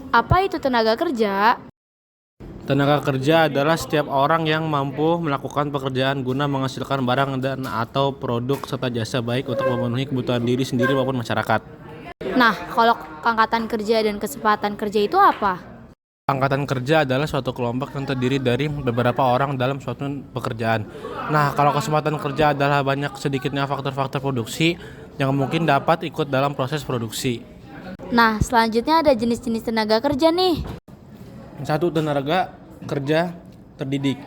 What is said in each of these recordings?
Apa itu tenaga kerja? Tenaga kerja adalah setiap orang yang mampu melakukan pekerjaan guna menghasilkan barang dan atau produk serta jasa baik untuk memenuhi kebutuhan diri sendiri maupun masyarakat. Nah, kalau angkatan kerja dan kesempatan kerja itu apa? Angkatan kerja adalah suatu kelompok yang terdiri dari beberapa orang dalam suatu pekerjaan. Nah, kalau kesempatan kerja adalah banyak sedikitnya faktor-faktor produksi yang mungkin dapat ikut dalam proses produksi. Nah, selanjutnya ada jenis-jenis tenaga kerja nih. Satu, tenaga kerja terdidik.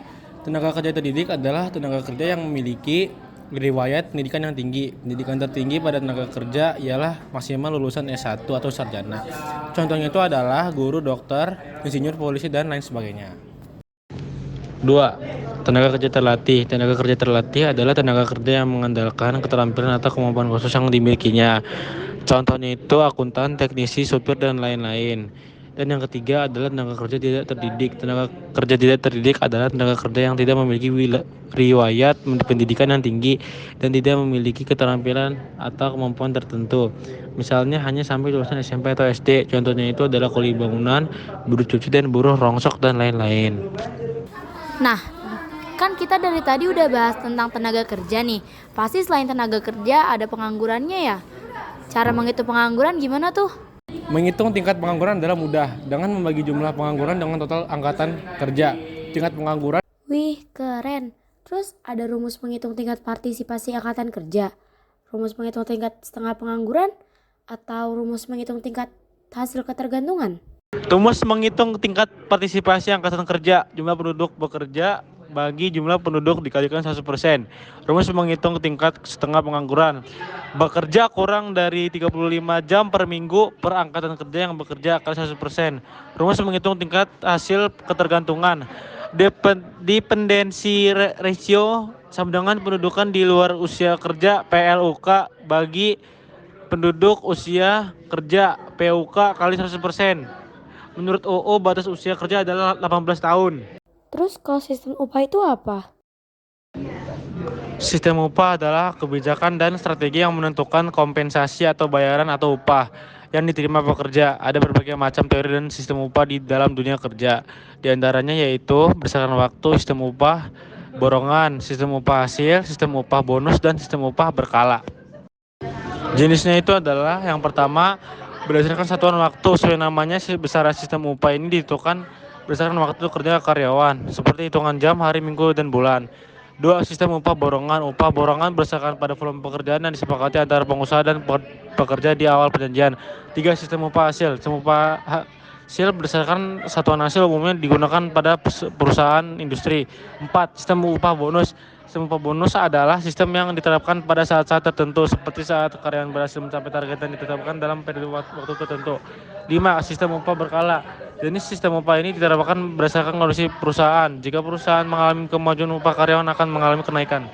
Tenaga kerja terdidik adalah tenaga kerja yang memiliki riwayat pendidikan yang tinggi. Pendidikan tertinggi pada tenaga kerja ialah maksimal lulusan S1 atau sarjana. Contohnya itu adalah guru, dokter, insinyur, polisi, dan lain sebagainya. 2. Tenaga kerja terlatih. Tenaga kerja terlatih adalah tenaga kerja yang mengandalkan keterampilan atau kemampuan khusus yang dimilikinya. Contohnya itu akuntan, teknisi, supir, dan lain-lain. Dan yang ketiga adalah tenaga kerja tidak terdidik. Tenaga kerja tidak terdidik adalah tenaga kerja yang tidak memiliki riwayat pendidikan yang tinggi dan tidak memiliki keterampilan atau kemampuan tertentu. Misalnya hanya sampai lulusan SMP atau SD. Contohnya itu adalah kuli bangunan, buruh cuci, dan buruh rongsok, dan lain-lain. Nah, kan kita dari tadi udah bahas tentang tenaga kerja nih. Pasti selain tenaga kerja ada penganggurannya ya? Cara menghitung pengangguran gimana tuh? Menghitung tingkat pengangguran adalah mudah dengan membagi jumlah pengangguran dengan total angkatan kerja. Tingkat pengangguran Wih, keren. Terus ada rumus menghitung tingkat partisipasi angkatan kerja, rumus menghitung tingkat setengah pengangguran, atau rumus menghitung tingkat hasil ketergantungan? Rumus menghitung tingkat partisipasi angkatan kerja, jumlah penduduk bekerja bagi jumlah penduduk dikalikan 100%. Rumus menghitung tingkat setengah pengangguran, bekerja kurang dari 35 jam per minggu per angkatan kerja yang bekerja kali 100%. Rumus menghitung tingkat hasil ketergantungan, dependency ratio sama dengan pendudukan di luar usia kerja PLUK bagi penduduk usia kerja PUK kali 100%. Menurut UU, batas usia kerja adalah 18 tahun. Terus kalau sistem upah itu apa? Sistem upah adalah kebijakan dan strategi yang menentukan kompensasi atau bayaran atau upah yang diterima pekerja. Ada berbagai macam teori dan sistem upah di dalam dunia kerja. Di antaranya yaitu berdasarkan waktu, sistem upah borongan, sistem upah hasil, sistem upah bonus, dan sistem upah berkala. Jenisnya itu adalah yang pertama berdasarkan satuan waktu. Sesuai namanya, besaran sistem upah ini ditentukan berdasarkan waktu kerja karyawan, seperti hitungan jam, hari, minggu, dan bulan. 2. Sistem upah borongan. Upah borongan berdasarkan pada volume pekerjaan yang disepakati antara pengusaha dan pekerja di awal perjanjian. 3. Sistem upah hasil. Sistem upah hasil berdasarkan satuan hasil umumnya digunakan pada perusahaan industri. 4. Sistem upah bonus. Sistem upah bonus adalah sistem yang diterapkan pada saat-saat tertentu, seperti saat karyawan berhasil mencapai target yang ditetapkan dalam periode waktu tertentu. 5. Sistem upah berkala. Jenis sistem upah ini diterapkan berdasarkan kondisi perusahaan. Jika perusahaan mengalami kemajuan, upah karyawan akan mengalami kenaikan.